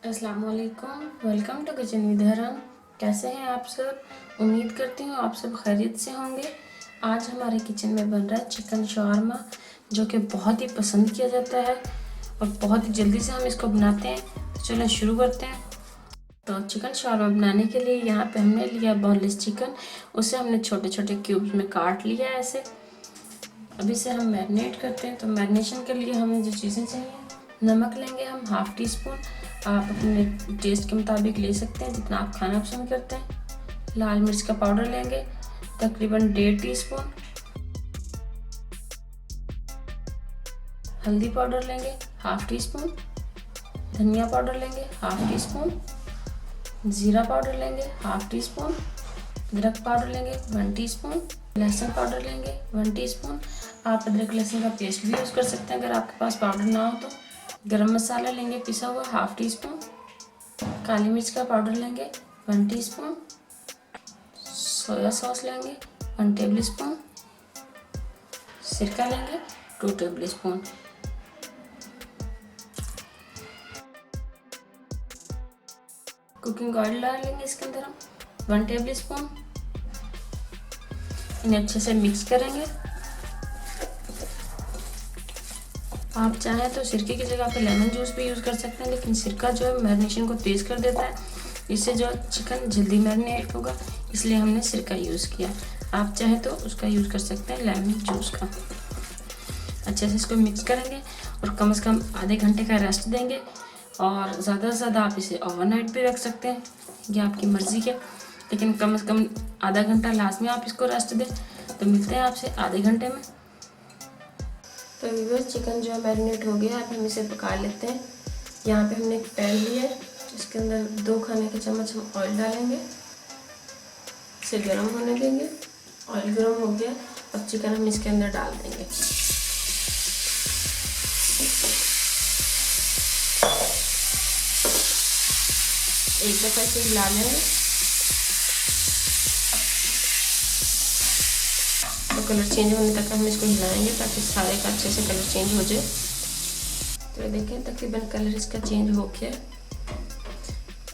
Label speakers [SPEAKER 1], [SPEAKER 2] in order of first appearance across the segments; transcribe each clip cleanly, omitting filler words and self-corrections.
[SPEAKER 1] अस्सलाम वालेकुम, welcome to kitchen with हरम। कैसे हैं आप सब? उम्मीद करती हूँ आप सब खैरियत से होंगे। आज हमारे किचन में बन रहा है चिकन शॉर्मा, जो कि बहुत ही पसंद किया जाता है और बहुत ही जल्दी से हम इसको बनाते हैं। तो चलो शुरू करते हैं। तो चिकन शॉर्मा बनाने के लिए यहाँ पे हमने लिया बोनलेस चिकन। उसे हमने छोटे छोटे क्यूब्स में काट लिया है ऐसे। अभी से हम मैरिनेट करते हैं। तो मैरिनेशन के लिए हमें जो चीज़ें चाहिए, नमक लेंगे हम हाफ़ टी स्पून। आप अपने टेस्ट के मुताबिक ले सकते हैं जितना आप खाना पसंद करते हैं। लाल मिर्च का पाउडर लेंगे तकरीबन 1.5 टीस्पून। हल्दी पाउडर लेंगे हाफ़ टी स्पून। धनिया पाउडर लेंगे हाफ़ टी स्पून। ज़ीरा पाउडर लेंगे हाफ़ टी स्पून। अदरक पाउडर लेंगे 1 टीस्पून। लहसुन पाउडर लेंगे 1 टीस्पून। आप अदरक लहसुन का पेस्ट भी यूज़ कर सकते हैं अगर आपके पास पाउडर ना हो तो। गरम मसाला लेंगे पिसा हुआ हाफ़ टी स्पून। काली मिर्च का पाउडर लेंगे 1 टीस्पून। सोया सॉस लेंगे 1 टेबल स्पून। सिरका लेंगे 2 टेबल स्पून। कुकिंग ऑयल डालेंगे इसके अंदर हम 1 टेबल स्पून। इन्हें अच्छे से मिक्स करेंगे। आप चाहें तो सिरके की जगह पे लेमन जूस भी यूज़ कर सकते हैं, लेकिन सिरका जो है मैरिनेशन को तेज़ कर देता है, इससे जो चिकन जल्दी मैरिनेट होगा, इसलिए हमने सिरका यूज़ किया। आप चाहें तो उसका यूज़ कर सकते हैं, लेमन जूस का। अच्छे से इसको मिक्स करेंगे और कम से कम आधे घंटे का रेस्ट देंगे। और ज़्यादा से ज़्यादा आप इसे ओवरनाइट भी रख सकते हैं, ये आपकी मर्ज़ी है, लेकिन कम से कम आधा घंटा लाजमी आप इसको रेस्ट दें। तो मिलते हैं आपसे आधे घंटे में। तो व्यूअर्स, चिकन जो है मैरिनेट हो गया। अब हम इसे पका लेते हैं। यहाँ पे हमने एक पैन लिया है, इसके अंदर 2 खाने के चम्मच हम ऑयल डालेंगे, इसे गर्म होने देंगे। ऑयल गर्म हो गया, अब चिकन हम इसके अंदर डाल देंगे। एक दफ़ा इसे हिला लेंगे तो कलर चेंज होने तक हम इसको हिलाएंगे ताकि सारे का अच्छे से कलर चेंज हो जाए। तो देखें तकरीबन कलर इसका चेंज हो गया।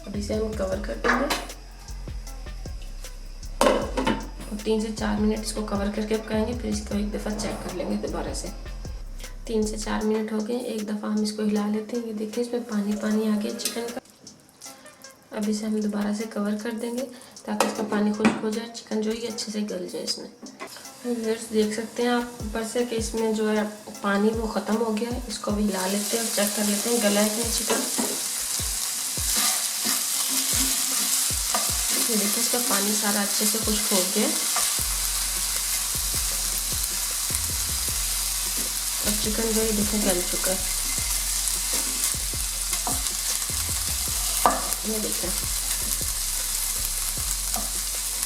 [SPEAKER 1] अब इसे हम कवर कर देंगे और 3 से 4 मिनट इसको कवर करके पकाएंगे। फिर इसको एक दफ़ा चेक कर लेंगे दोबारा से। 3 से 4 मिनट हो गए, एक दफ़ा हम इसको हिला लेते हैं। ये देखिए इसमें पानी पानी आ गया चिकन का। अब इसे हम दोबारा से कवर कर देंगे ताकि इसका पानी खुश्क हो जाए, चिकन जो है अच्छे से गल जाए इसमें। देख सकते हैं आप ऊपर से कि इसमें जो है पानी वो ख़त्म हो गया है। इसको भी हिला लेते हैं और चेक कर लेते हैं गला है कि नहीं चिकन। ये देखिए इसका पानी सारा अच्छे से खुश्क हो गया। अब चिकन जो है देखिए गल चुका है। ये देखिए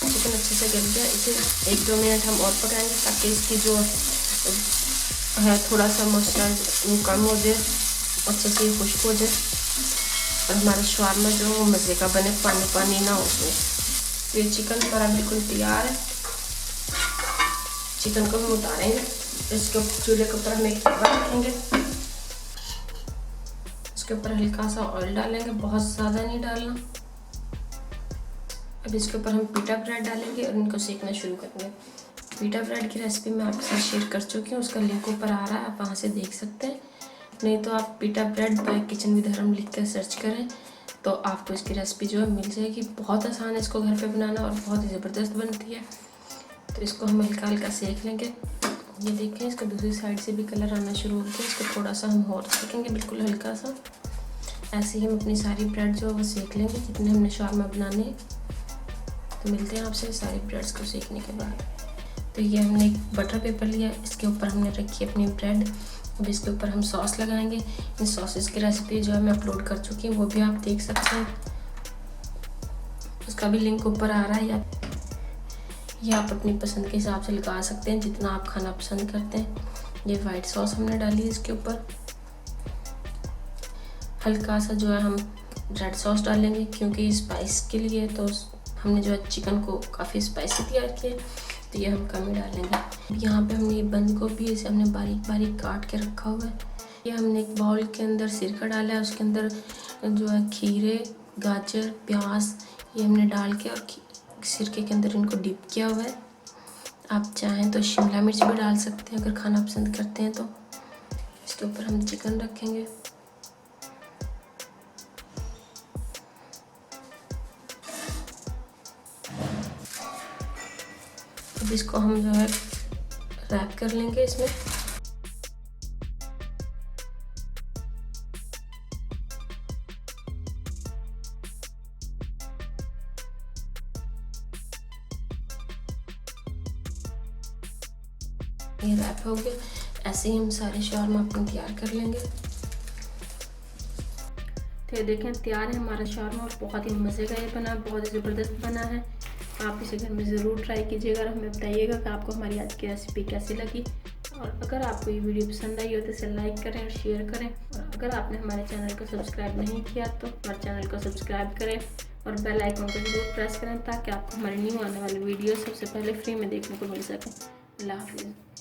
[SPEAKER 1] चिकन अच्छे से गल गया। इसे 1-2 मिनट हम और पकाएंगे ताकि इसकी जो है थोड़ा सा मॉइस्चर कम हो जाए, अच्छे से खुश्क हो जाए और हमारा शॉर्मा जो है वो मज़े का बने, पानी पानी ना हो उसमें। तो ये चिकन हमारा बिल्कुल तैयार है। चिकन को हम उतारेंगे, इसके चूल्हे के ऊपर हम एक तवा रखेंगे, इसके ऊपर हल्का सा ऑयल डालेंगे, बहुत ज़्यादा नहीं डालना। अब इसके ऊपर हम पीटा ब्रेड डालेंगे और इनको सेकना शुरू करेंगे। पीटा ब्रेड की रेसिपी मैं आपके साथ शेयर कर चुकी हूँ, उसका लिंक ऊपर आ रहा है, आप वहाँ से देख सकते हैं। नहीं तो आप पीटा ब्रेड बाय किचन विद हरम लिख कर सर्च करें तो आपको इसकी रेसिपी जो है मिल जाएगी। बहुत आसान है इसको घर पे बनाना और बहुत ही ज़बरदस्त बनती है। तो इसको हम हल्का हल्का सेक लेंगे। ये देखें इसका दूसरी साइड से भी कलर आना शुरू हो गया। इसको थोड़ा सा हम और सेकेंगे, बिल्कुल हल्का सा। ऐसे ही हम अपनी सारी ब्रेड जो है वो सेक लेंगे जितने हमने शॉर्मा बनाने हैं। तो मिलते हैं आपसे सारी ब्रेड्स को सेकने के बाद। तो ये हमने एक बटर पेपर लिया, इसके ऊपर हमने रखी अपनी ब्रेड। अब इसके ऊपर हम सॉस लगाएंगे। इन सॉसेस की रेसिपी जो है मैं अपलोड कर चुकी हूँ, वो भी आप देख सकते हैं, उसका भी लिंक ऊपर आ रहा है। या आप अपनी पसंद के हिसाब से लगा सकते हैं जितना आप खाना पसंद करते हैं। ये वाइट सॉस हमने डाली है इसके ऊपर। हल्का सा जो है हम रेड सॉस डालेंगे क्योंकि स्पाइस के लिए, तो हमने जो है चिकन को काफ़ी स्पाइसी तैयार किया, तो ये हम कम ही डालेंगे। यहाँ पे हमने ये बंद गोभी इसे हमने बारीक बारीक काट के रखा हुआ है। ये हमने एक बाउल के अंदर सिरका डाला है, उसके अंदर जो है खीरे, गाजर, प्याज ये हमने डाल के और सिरके के अंदर इनको डिप किया हुआ है। आप चाहें तो शिमला मिर्च भी डाल सकते हैं अगर खाना पसंद करते हैं तो। इसके ऊपर हम चिकन रखेंगे। अब इसको हम जो है रैप कर लेंगे इसमें। ये रैप हो गया। ऐसे ही हम सारे शावरमा अपने तैयार कर लेंगे। तो ये देखें तैयार है हमारा शावरमा और बहुत ही मज़े का ये बना, बहुत ही ज़बरदस्त बना है। आप इसे घर में ज़रूर ट्राई कीजिएगा और हमें बताइएगा कि आपको हमारी आज की रेसिपी कैसी लगी। और अगर आपको ये वीडियो पसंद आई हो तो इसे लाइक करें और शेयर करें। और अगर आपने हमारे चैनल को सब्सक्राइब नहीं किया तो हमारे चैनल को सब्सक्राइब करें और बेल आइकन को जरूर प्रेस करें ताकि आपको हमारी न्यू आने वाली वीडियो सबसे पहले फ्री में देखने को मिल सके। अल्लाह हाफिज़।